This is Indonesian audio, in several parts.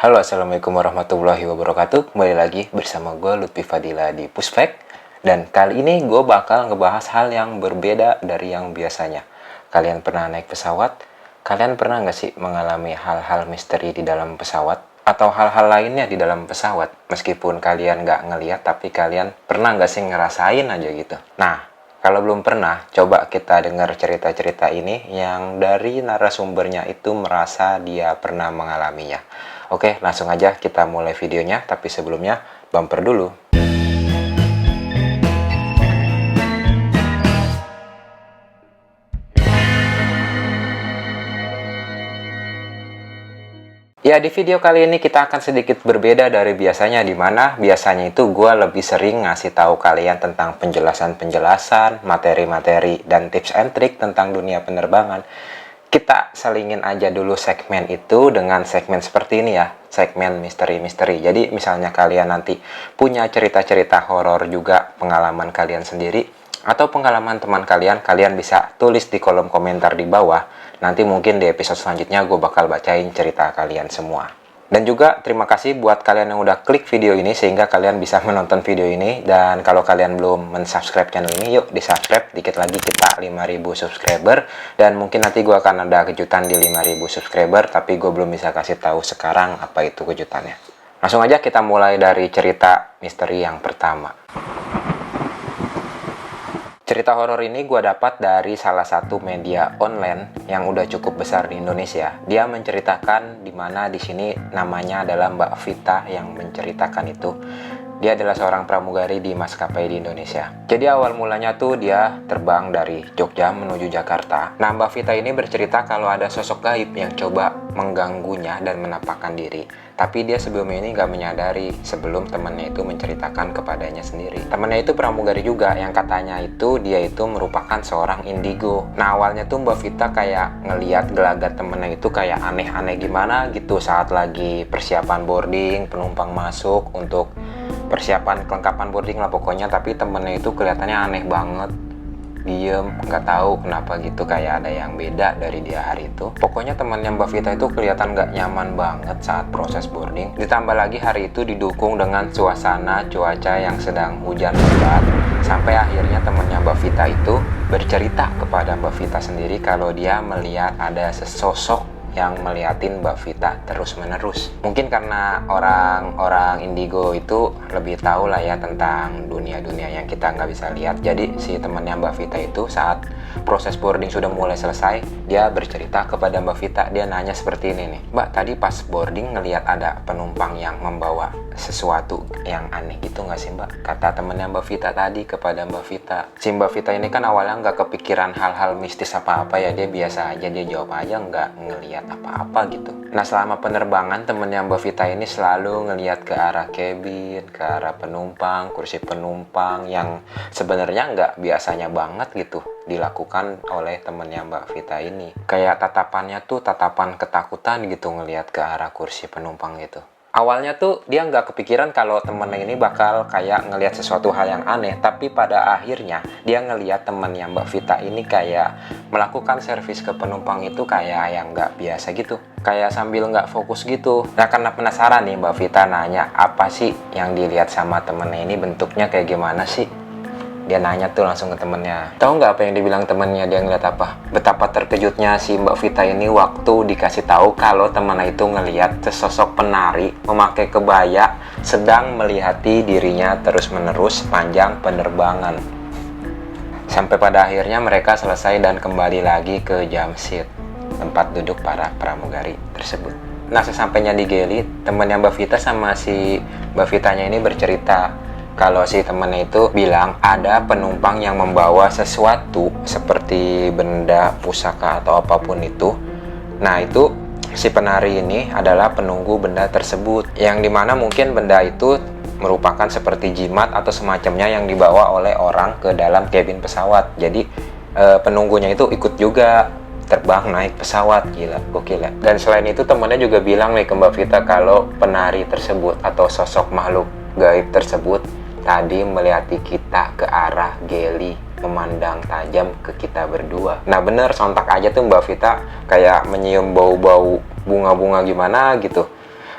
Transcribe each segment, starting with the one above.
Halo, assalamualaikum warahmatullahi wabarakatuh. Kembali lagi bersama gue Lutfi Fadila di Pushfact. Dan kali ini gue bakal ngebahas hal yang berbeda dari yang biasanya. Kalian pernah naik pesawat? Kalian pernah nggak sih mengalami hal-hal misteri di dalam pesawat? Atau hal-hal lainnya di dalam pesawat? Meskipun kalian nggak ngeliat, tapi kalian pernah nggak sih ngerasain aja gitu? Nah, kalau belum pernah, coba kita dengar cerita-cerita ini yang dari narasumbernya itu merasa dia pernah mengalaminya. Oke, langsung aja kita mulai videonya, tapi sebelumnya bumper dulu. Ya, di video kali ini kita akan sedikit berbeda dari biasanya, di mana biasanya itu gue lebih sering ngasih tahu kalian tentang penjelasan-penjelasan, materi-materi, dan tips and trik tentang dunia penerbangan. Kita selingin aja dulu segmen itu dengan segmen seperti ini ya, segmen misteri-misteri. Jadi misalnya kalian nanti punya cerita-cerita horor juga, pengalaman kalian sendiri, atau pengalaman teman kalian, kalian bisa tulis di kolom komentar di bawah. Nanti mungkin di episode selanjutnya gue bakal bacain cerita kalian semua. Dan juga terima kasih buat kalian yang udah klik video ini sehingga kalian bisa menonton video ini. Dan kalau kalian belum mensubscribe channel ini, yuk di subscribe. Dikit lagi kita 5.000 subscriber. Dan mungkin nanti gue akan ada kejutan di 5.000 subscriber, tapi gue belum bisa kasih tahu sekarang apa itu kejutannya. Langsung aja kita mulai dari cerita misteri yang pertama. Cerita horor ini gue dapat dari salah satu media online yang udah cukup besar di Indonesia. Dia menceritakan di mana di sini namanya adalah Mbak Vita yang menceritakan itu. Dia adalah seorang pramugari di maskapai di Indonesia. Jadi awal mulanya tuh dia terbang dari Jogja menuju Jakarta. Nah, Mbak Vita ini bercerita kalau ada sosok gaib yang coba mengganggunya dan menampakkan diri. Tapi dia sebelumnya ini nggak menyadari sebelum temannya itu menceritakan kepadanya sendiri. Temannya itu pramugari juga yang katanya itu dia itu merupakan seorang indigo. Nah, awalnya tuh Mbak Vita kayak ngeliat gelagat temennya itu kayak aneh-aneh gimana gitu saat lagi persiapan boarding, penumpang masuk untuk persiapan kelengkapan boarding lah pokoknya. Tapi temennya itu kelihatannya aneh banget, diem, nggak tahu kenapa gitu, kayak ada yang beda dari dia hari itu. Pokoknya temannya Mbak Vita itu kelihatan nggak nyaman banget saat proses boarding. Ditambah lagi hari itu didukung dengan suasana cuaca yang sedang hujan lebat. Sampai akhirnya temannya Mbak Vita itu bercerita kepada Mbak Vita sendiri kalau dia melihat ada sesosok yang meliatin Mbak Vita terus-menerus. Mungkin karena orang-orang indigo itu lebih tahu lah ya tentang dunia-dunia yang kita nggak bisa lihat. Jadi si temannya Mbak Vita itu saat proses boarding sudah mulai selesai, dia bercerita kepada Mbak Vita. Dia nanya seperti ini nih, Mbak, tadi pas boarding ngelihat ada penumpang yang membawa sesuatu yang aneh gitu nggak sih Mbak? Kata temannya Mbak Vita tadi kepada Mbak Vita. Si Mbak Vita ini kan awalnya nggak kepikiran hal-hal mistis apa-apa ya, dia biasa aja, dia jawab aja nggak ngelihat apa-apa gitu. Nah, selama penerbangan temennya Mbak Vita ini selalu ngelihat ke arah cabin, ke arah penumpang, kursi penumpang yang sebenarnya nggak biasanya banget gitu dilakukan oleh temennya Mbak Vita ini. Kayak tatapannya tuh tatapan ketakutan gitu ngelihat ke arah kursi penumpang gitu. Awalnya tuh dia nggak kepikiran kalau temennya ini bakal kayak ngelihat sesuatu hal yang aneh. Tapi pada akhirnya dia ngelihat temennya Mbak Vita ini kayak melakukan servis ke penumpang itu kayak yang nggak biasa gitu. Kayak sambil nggak fokus gitu. Nah, karena penasaran nih Mbak Vita nanya apa sih yang dilihat sama temennya ini, bentuknya kayak gimana sih? Dia nanya tuh langsung ke temennya. Tahu nggak apa yang dibilang temennya? Dia ngeliat apa? Betapa terkejutnya si Mbak Vita ini waktu dikasih tahu kalau temennya itu ngeliat sesosok penari memakai kebaya sedang melihati dirinya terus-menerus sepanjang penerbangan. Sampai pada akhirnya mereka selesai dan kembali lagi ke jam seat, tempat duduk para pramugari tersebut. Nah, sesampainya di galley, temennya Mbak Vita sama si Mbak Vitanya ini bercerita kalau si temennya itu bilang ada penumpang yang membawa sesuatu seperti benda, pusaka atau apapun itu. Nah, itu si penari ini adalah penunggu benda tersebut, yang dimana mungkin benda itu merupakan seperti jimat atau semacamnya yang dibawa oleh orang ke dalam kabin pesawat. Jadi penunggunya itu ikut juga terbang naik pesawat. Gila, gokil ya. Dan selain itu temennya juga bilang nih ke Mbak Vita kalau penari tersebut atau sosok makhluk gaib tersebut tadi melihati kita ke arah galley, memandang tajam ke kita berdua. Nah, bener, sontak aja tuh Mbak Vita kayak menyium bau-bau bunga-bunga gimana gitu.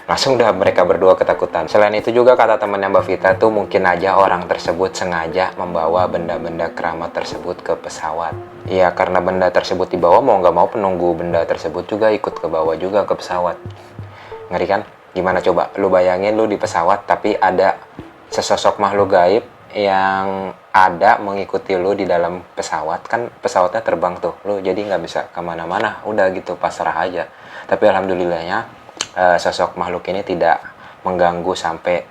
Langsung udah mereka berdua ketakutan. Selain itu juga kata temannya Mbak Vita tuh mungkin aja orang tersebut sengaja membawa benda-benda keramat tersebut ke pesawat. Iya, karena benda tersebut dibawa, mau nggak mau penunggu benda tersebut juga ikut ke bawah juga ke pesawat. Ngeri kan? Gimana coba? Lu bayangin lu di pesawat tapi ada sesosok makhluk gaib yang ada mengikuti lu di dalam pesawat. Kan pesawatnya terbang tuh, lu jadi nggak bisa kemana-mana, udah gitu pasrah aja. Tapi alhamdulillahnya sosok makhluk ini tidak mengganggu sampai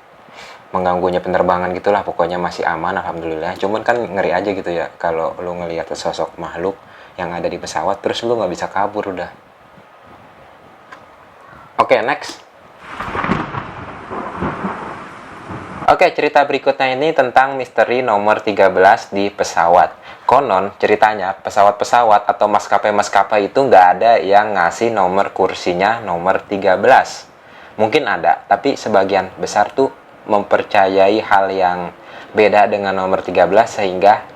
mengganggunya penerbangan gitulah, pokoknya masih aman alhamdulillah. Cuman kan ngeri aja gitu ya kalau lu ngelihat sosok makhluk yang ada di pesawat terus lu nggak bisa kabur udah. Oke, next. Oke, cerita berikutnya ini tentang misteri nomor 13 di pesawat. Konon ceritanya pesawat-pesawat atau maskapai-maskapai itu nggak ada yang ngasih nomor kursinya nomor 13. Mungkin ada, tapi sebagian besar tuh mempercayai hal yang beda dengan nomor 13 sehingga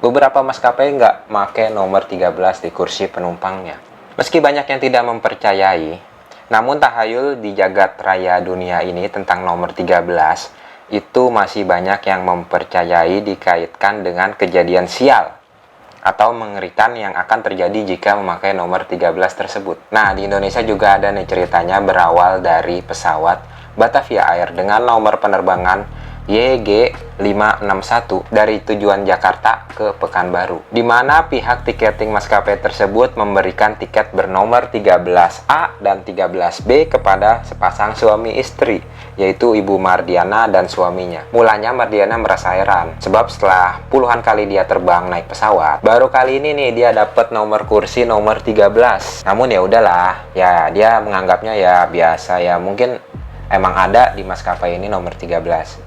beberapa maskapai nggak make nomor 13 di kursi penumpangnya. Meski banyak yang tidak mempercayai, namun tahayul di jagat raya dunia ini tentang nomor 13 itu masih banyak yang mempercayai dikaitkan dengan kejadian sial atau mengerikan yang akan terjadi jika memakai nomor 13 tersebut. Nah, di Indonesia juga ada nih ceritanya berawal dari pesawat Batavia Air dengan nomor penerbangan YG561 dari tujuan Jakarta ke Pekanbaru, di mana pihak tiketing maskapai tersebut memberikan tiket bernomor 13A dan 13B kepada sepasang suami istri, yaitu Ibu Mardiana dan suaminya. Mulanya Mardiana merasa heran, sebab setelah puluhan kali dia terbang naik pesawat, baru kali ini nih dia dapat nomor kursi nomor 13. Namun ya udahlah, ya dia menganggapnya ya biasa ya, mungkin emang ada di maskapai ini nomor 13.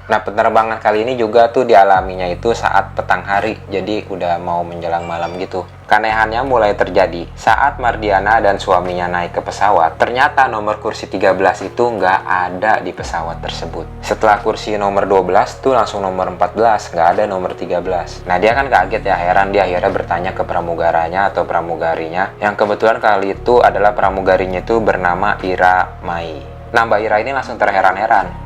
Nah, penerbangan kali ini juga tuh dialaminya itu saat petang hari, jadi udah mau menjelang malam gitu. Keanehannya mulai terjadi saat Mardiana dan suaminya naik ke pesawat. Ternyata nomor kursi 13 itu nggak ada di pesawat tersebut. Setelah kursi nomor 12 tuh langsung nomor 14, nggak ada nomor 13. Nah, dia kan kaget ya, heran. Dia akhirnya bertanya ke pramugaranya atau pramugarinya, yang kebetulan kali itu adalah pramugarinya itu bernama Ira Mai. Nah, Mbak Ira ini langsung terheran-heran.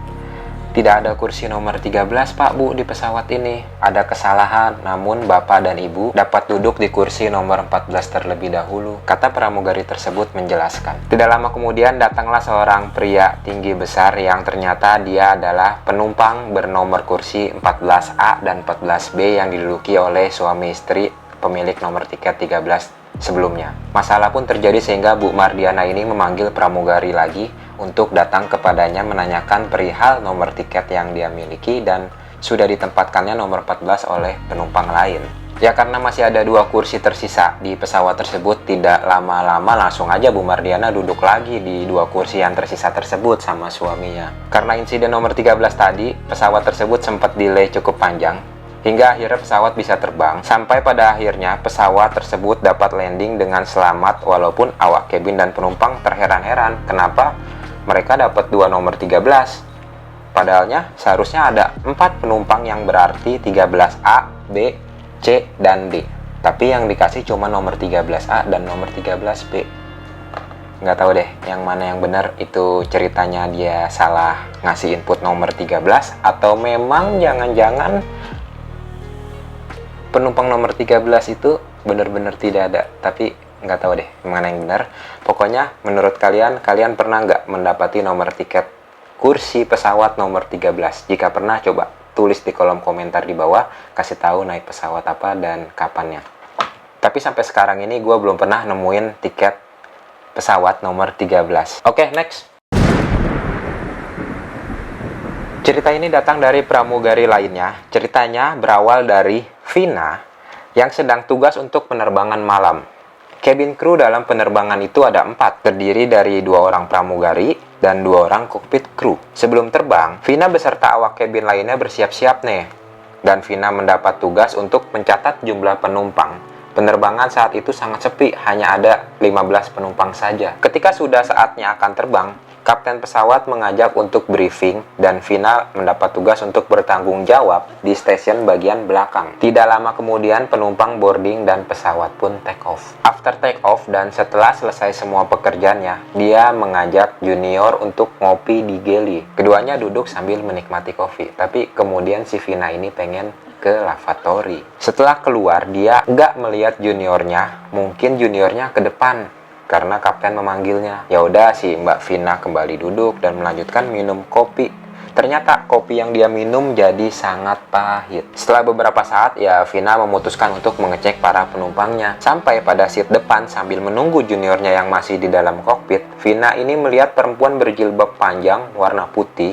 Tidak ada kursi nomor 13, Pak, Bu, di pesawat ini. Ada kesalahan, namun Bapak dan Ibu dapat duduk di kursi nomor 14 terlebih dahulu, kata pramugari tersebut menjelaskan. Tidak lama kemudian datanglah seorang pria tinggi besar yang ternyata dia adalah penumpang bernomor kursi 14A dan 14B yang diduduki oleh suami istri pemilik nomor tiket 13 sebelumnya. Masalah pun terjadi sehingga Bu Mardiana ini memanggil pramugari lagi untuk datang kepadanya menanyakan perihal nomor tiket yang dia miliki dan sudah ditempatkannya nomor 14 oleh penumpang lain. Ya karena masih ada 2 kursi tersisa di pesawat tersebut, tidak lama-lama langsung aja Bu Mardiana duduk lagi di 2 kursi yang tersisa tersebut sama suaminya. Karena insiden nomor 13 tadi, pesawat tersebut sempat delay cukup panjang, hingga akhirnya pesawat bisa terbang. Sampai pada akhirnya pesawat tersebut dapat landing dengan selamat walaupun awak kabin dan penumpang terheran-heran kenapa mereka dapat 2 nomor 13. Padahalnya seharusnya ada 4 penumpang yang berarti 13A, B, C, dan D. Tapi yang dikasih cuma nomor 13A dan nomor 13B. Nggak tahu deh yang mana yang benar, itu ceritanya dia salah ngasih input nomor 13 atau memang jangan-jangan penumpang nomor 13 itu benar-benar tidak ada. Tapi nggak tahu deh mana yang benar. Pokoknya menurut kalian pernah nggak mendapati nomor tiket kursi pesawat nomor 13? Jika pernah, coba tulis di kolom komentar di bawah, kasih tahu naik pesawat apa dan kapannya. Tapi sampai sekarang ini gue belum pernah nemuin tiket pesawat nomor 13. Oke, next. Cerita ini datang dari pramugari lainnya. Ceritanya berawal dari Vina yang sedang tugas untuk penerbangan malam. Cabin crew dalam penerbangan itu ada 4, terdiri dari 2 orang pramugari dan 2 orang cockpit crew. Sebelum terbang, Vina beserta awak cabin lainnya bersiap-siap nih. Dan Vina mendapat tugas untuk mencatat jumlah penumpang. Penerbangan saat itu sangat sepi, hanya ada 15 penumpang saja. Ketika sudah saatnya akan terbang, Kapten pesawat mengajak untuk briefing dan Vina mendapat tugas untuk bertanggung jawab di stasiun bagian belakang. Tidak lama kemudian penumpang boarding dan pesawat pun take off. After take off dan setelah selesai semua pekerjaannya, dia mengajak junior untuk ngopi di galley. Keduanya duduk sambil menikmati kopi, tapi kemudian si Vina ini pengen ke lavatory. Setelah keluar, dia nggak melihat juniornya, mungkin juniornya ke depan karena kapten memanggilnya. Ya udah, si Mbak Vina kembali duduk dan melanjutkan minum kopi. Ternyata kopi yang dia minum jadi sangat pahit. Setelah beberapa saat, ya Vina memutuskan untuk mengecek para penumpangnya. Sampai pada seat depan sambil menunggu juniornya yang masih di dalam kokpit, Vina ini melihat perempuan berjilbab panjang warna putih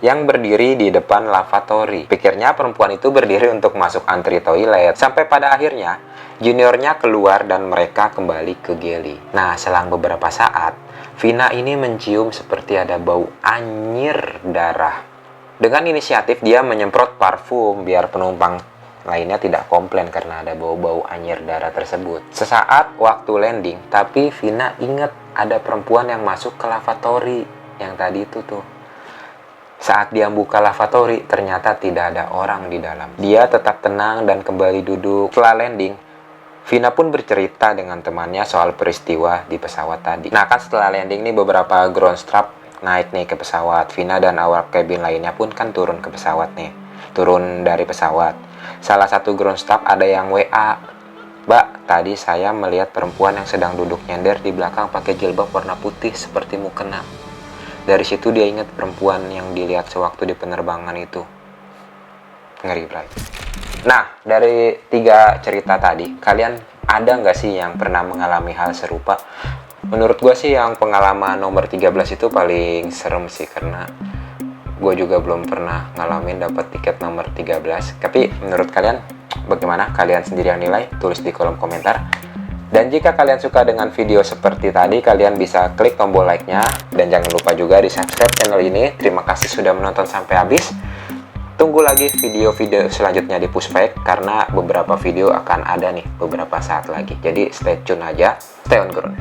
yang berdiri di depan lavatory. Pikirnya perempuan itu berdiri untuk masuk antri toilet. Sampai pada akhirnya, juniornya keluar dan mereka kembali ke galley. Nah, selang beberapa saat, Vina ini mencium seperti ada bau anyir darah. Dengan inisiatif dia menyemprot parfum biar penumpang lainnya tidak komplain karena ada bau-bau anyir darah tersebut. Sesaat waktu landing, tapi Vina ingat ada perempuan yang masuk ke lavatory yang tadi itu tuh. Saat dia buka lavatory, ternyata tidak ada orang di dalam. Dia tetap tenang dan kembali duduk. Setelah landing, Vina pun bercerita dengan temannya soal peristiwa di pesawat tadi. Nah, kan setelah landing nih beberapa ground staff naik nih ke pesawat. Vina dan awak kabin lainnya pun kan turun ke pesawat nih. Turun dari pesawat. Salah satu ground staff ada yang WA. "Mbak, tadi saya melihat perempuan yang sedang duduk nyender di belakang pakai jilbab warna putih seperti mukena." Dari situ dia ingat perempuan yang dilihat sewaktu di penerbangan itu. Ngeri, Bray. Nah, dari 3 cerita tadi, kalian ada nggak sih yang pernah mengalami hal serupa? Menurut gue sih yang pengalaman nomor 13 itu paling serem sih, karena gue juga belum pernah ngalamin dapat tiket nomor 13. Tapi menurut kalian bagaimana? Kalian sendiri yang nilai, tulis di kolom komentar. Dan jika kalian suka dengan video seperti tadi, kalian bisa klik tombol like-nya. Dan jangan lupa juga di subscribe channel ini. Terima kasih sudah menonton sampai habis. Tunggu lagi video-video selanjutnya di Pushback, karena beberapa video akan ada nih beberapa saat lagi. Jadi stay tune aja, stay on ground.